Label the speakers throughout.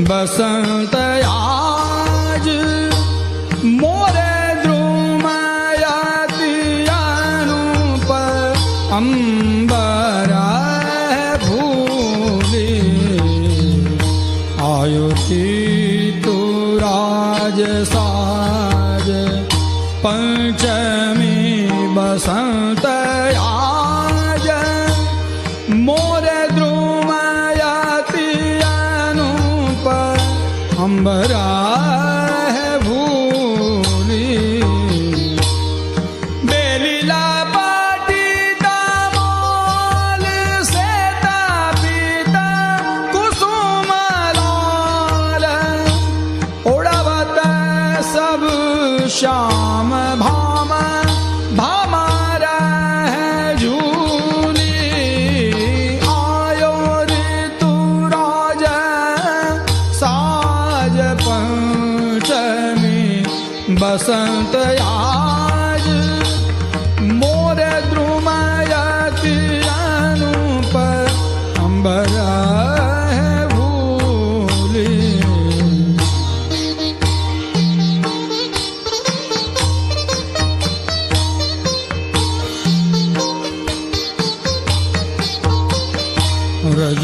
Speaker 1: बसंत आज मोरे द्रुमयति अनूप अंबर भूलि आयुति तु राज साज पंचमी बसंत आज मोरे द्रुमयति अनूप अंबरा है भूली बेलीला पाटीता मोल से तापिता कुसुम लाल उड़वत सब श्याम भाम भामार है झूली आयो ऋतु राज साज पंचमी बसंत आज मोरे द्रुमयति अनूप अंबर है भूली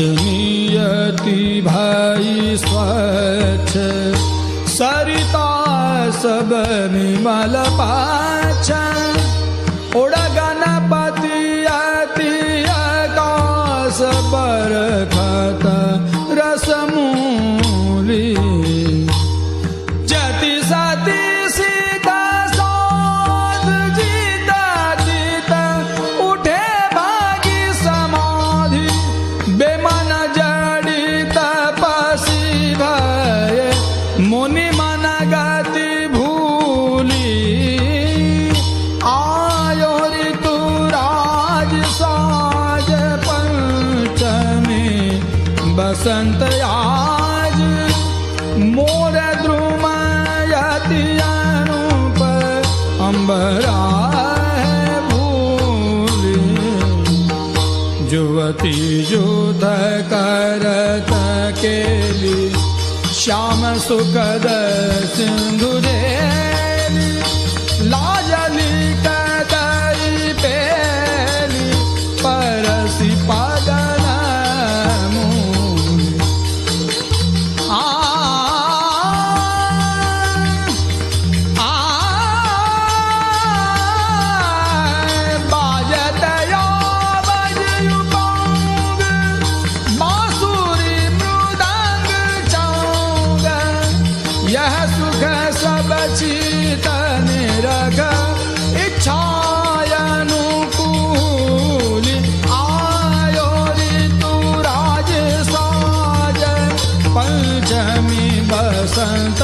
Speaker 1: रजनीयति भाई स्वच्छ सरिता सब विमल पाछ उड़ गणपति अति आकाश बरखत रसमूली जति सती सीता साध जीता जीता उठे भागी समाधि बेमन जड़ी तपसी भये मुनि मन गति भूली आयो ऋतु राज साज पंचमी बसंत आज मोर द्रुमयति अनूप अंबरा है भूली जुवती युद्ध करत केली श्याम सुखद सिंधु देवी लाजली कदई पेली परसी पदन मूली बाजत बजयुपांग बांसुरी मृदंग चौंग यह सुख सब चितन रग इच्छानुकूल आयो ऋतु राज साज पंचमी बसंत